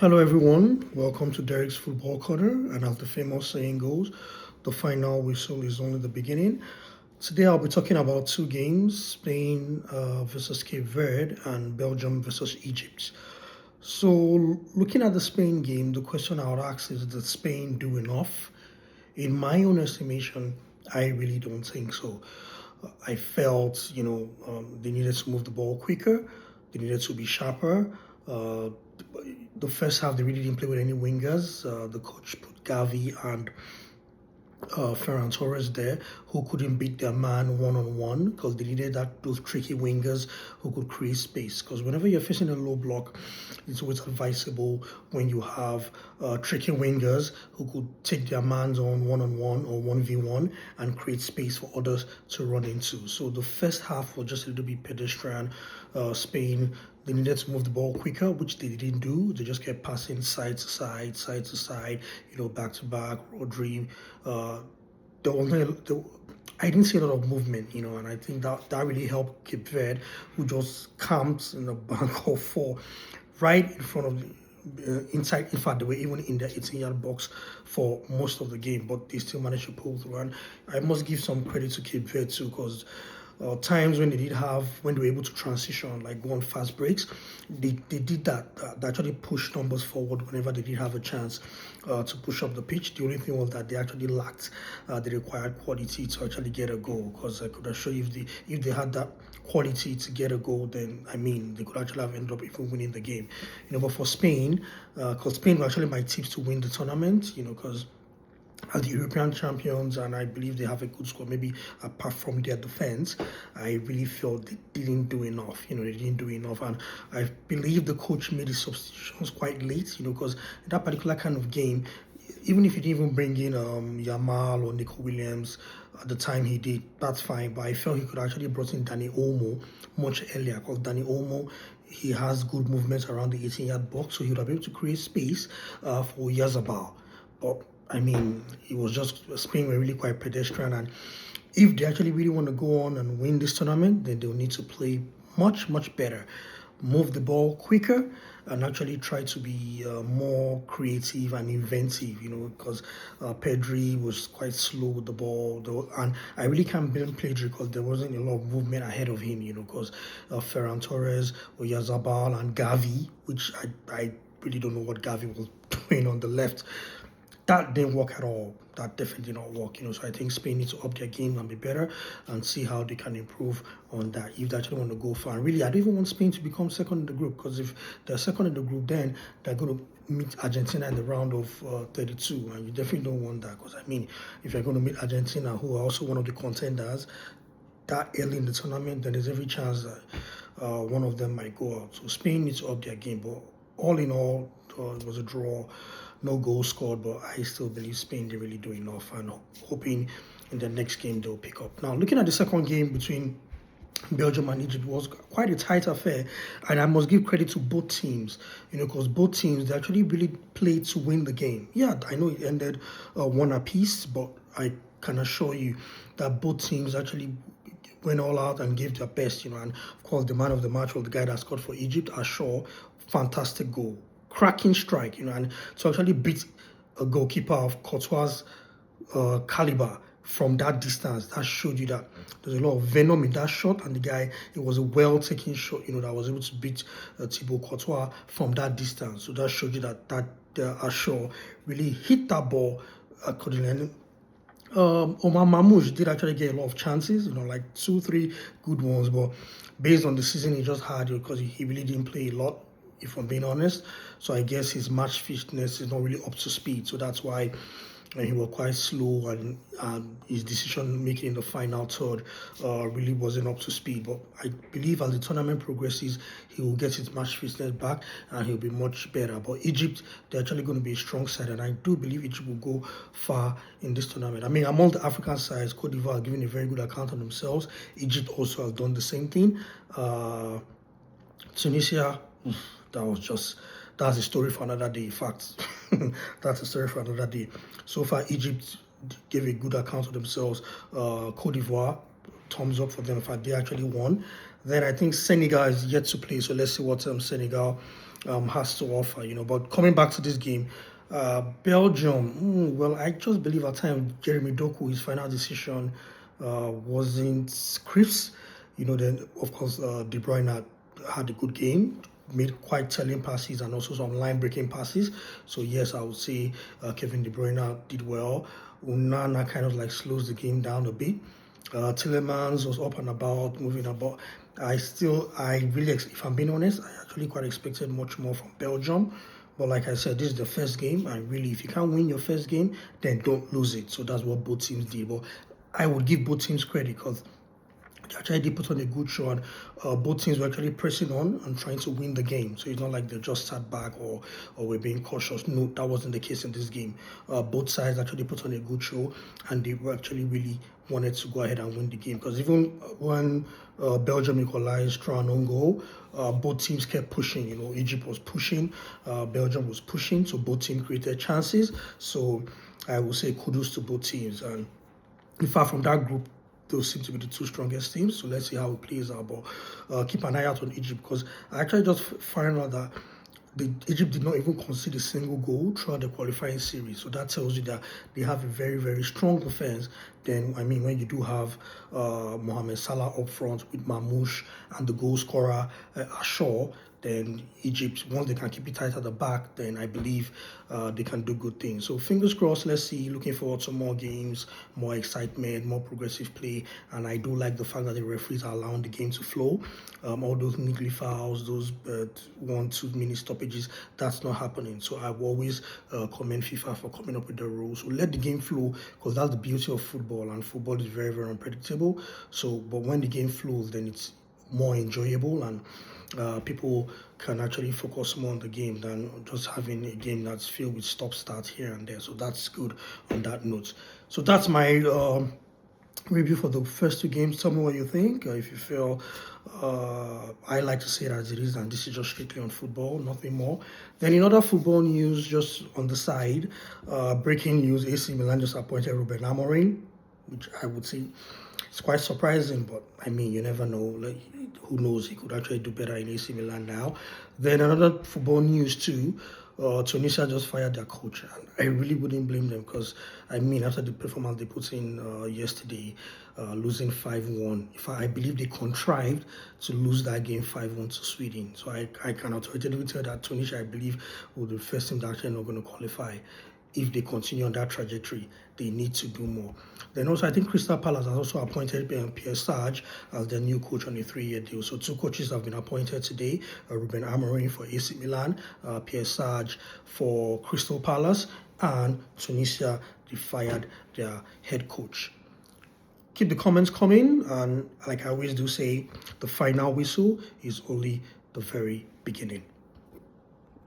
Hello, everyone. Welcome to Derek's Football Corner. And as the famous saying goes, the final whistle is only the beginning. Today, I'll be talking about two games: Spain versus Cape Verde and Belgium versus Egypt. So, looking at the Spain game, the question I would ask is: did Spain do enough? In my own estimation, I really don't think so. I felt, they needed to move the ball quicker, they needed to be sharper. The first half, they really didn't play with any wingers. The coach put Gavi and Ferran Torres there, who couldn't beat their man one on one because they needed those tricky wingers who could create space. Because whenever you're facing a low block, it's always advisable when you have tricky wingers who could take their mans on one or 1v1 and create space for others to run into. So the first half was just a little bit pedestrian. Spain, they needed to move the ball quicker, which they didn't do. They just kept passing side to side, back to back. Rodri, I didn't see a lot of movement, and I think that really helped Cape Verde, who just camped in a bank of four right in front of inside. In fact, they were even in the 18-yard box for most of the game, but they still managed to pull through. And I must give some credit to Cape Verde too, because times when they were able to transition, like go on fast breaks, they did that. They actually pushed numbers forward whenever they did have a chance to push up the pitch. The only thing was that they actually lacked the required quality to actually get a goal. Because I could assure you, if they had that quality to get a goal, then they could actually have ended up even winning the game. But for Spain, because Spain were actually my tips to win the tournament. Because as the European champions, and I believe they have a good squad. Maybe apart from their defense, I really felt they didn't do enough. They didn't do enough, and I believe the coach made his substitutions quite late. Because in that particular kind of game, even if he didn't even bring in Yamal or Nico Williams at the time he did, that's fine. But I felt he could actually brought in Dani Olmo much earlier, because Dani Olmo, he has good movement around the 18-yard box, so he would have been able to create space for Yazabal. But it was just Spain were really quite pedestrian, and if they actually really want to go on and win this tournament, then they'll need to play much, much better, move the ball quicker, and actually try to be more creative and inventive, because Pedri was quite slow with the ball, though, and I really can't blame Pedri because there wasn't a lot of movement ahead of him, because Ferran Torres, Oyarzabal, and Gavi, which I really don't know what Gavi was doing on the left. That didn't work at all. That definitely did not work. So I think Spain needs to up their game and be better and see how they can improve on that if they actually want to go far. And really, I don't even want Spain to become second in the group, because if they're second in the group, then they're going to meet Argentina in the round of 32, and you definitely don't want that. Because if you're going to meet Argentina, who are also one of the contenders, that early in the tournament, then there's every chance that one of them might go out. So Spain needs to up their game, but all in all, it was a draw. No goal scored, but I still believe Spain, they really do enough, and hoping in the next game they'll pick up. Now, looking at the second game between Belgium and Egypt, was quite a tight affair, and I must give credit to both teams, because both teams, they actually really played to win the game. Yeah, I know it ended one apiece, but I can assure you that both teams actually went all out and gave their best, and of course the man of the match was the guy that scored for Egypt, Ashaw. Fantastic goal, cracking strike, and to actually beat a goalkeeper of Courtois' caliber from that distance, that showed you that there's a lot of venom in that shot, and the guy, it was a well-taken shot, that was able to beat Thibaut Courtois from that distance. So that showed you that Ashaw really hit that ball accordingly. Omar Mamouche did actually get a lot of chances, like 2-3 good ones, but based on the season he just had, because he really didn't play a lot, if I'm being honest. So I guess his match fitness is not really up to speed. So that's why he was quite slow, and his decision making in the final third really wasn't up to speed. But I believe as the tournament progresses, he will get his match fitness back and he'll be much better. But Egypt, they're actually going to be a strong side, and I do believe Egypt will go far in this tournament. Among the African sides, Cote d'Ivoire are giving a very good account of themselves. Egypt also has done the same thing. Tunisia, that's a story for another day. In fact, that's a story for another day. So far, Egypt gave a good account of themselves. Cote d'Ivoire, thumbs up for them. In fact, they actually won. Then I think Senegal is yet to play, so let's see what Senegal has to offer. But coming back to this game, Belgium. Well, I just believe at times Jeremy Doku, his final decision wasn't crisp. Then of course De Bruyne had a good game, made quite telling passes and also some line breaking passes. So yes, I would say Kevin De Bruyne did well. Unana kind of like slows the game down a bit. Tillemans was up and about, moving about. I really, if I'm being honest, I actually quite expected much more from Belgium. But like I said, this is the first game, and really, if you can't win your first game, then don't lose it. So that's what both teams did. But I would give both teams credit because they actually did put on a good show, and both teams were actually pressing on and trying to win the game. So it's not like they just sat back or were being cautious. No, that wasn't the case in this game. Both sides actually put on a good show, and they were actually really wanted to go ahead and win the game. Because even when Belgium equalized through an own goal, both teams kept pushing. Egypt was pushing, Belgium was pushing, so both teams created chances. So I will say kudos to both teams. And in fact, from that group, those seem to be the two strongest teams. So let's see how it plays out. But keep an eye out on Egypt, because I actually just found out that Egypt did not even concede a single goal throughout the qualifying series. So that tells you that they have a very, very strong defense. Then, when you do have Mohamed Salah up front with Mamouche and the goal scorer Ashore, then Egypt, once they can keep it tight at the back, then I believe they can do good things. So fingers crossed, let's see. Looking forward to more games, more excitement, more progressive play. And I do like the fact that the referees are allowing the game to flow. All those niggly fouls, those 1-2 minute stoppages, that's not happening. So I will always commend FIFA for coming up with the rules. So let the game flow, because that's the beauty of football, and football is very, very unpredictable. So, but when the game flows, then it's more enjoyable, and people can actually focus more on the game than just having a game that's filled with stop-start here and there. So that's good on that note. So that's my review for the first two games. Tell me what you think. If you feel I like to say it as it is, and this is just strictly on football, nothing more. Then in other football news, just on the side, breaking news: AC Milan just appointed Ruben Amorim, which I would say it's quite surprising, but you never know. Like, who knows? He could actually do better in AC Milan now. Then another football news too. Tunisia just fired their coach, and I really wouldn't blame them, because after the performance they put in yesterday, losing 5-1. In fact, I believe they contrived to lose that game 5-1 to Sweden. So I can authoritatively tell that Tunisia, I believe, will be the first team that actually not going to qualify. If they continue on that trajectory, they need to do more. Then also, I think Crystal Palace has also appointed Pierre Sarge as their new coach on a 3-year deal. So two coaches have been appointed today: Ruben Amorim for AC Milan, Pierre Sarge for Crystal Palace, and Tunisia, they fired their head coach. Keep the comments coming, and like I always do say, the final whistle is only the very beginning.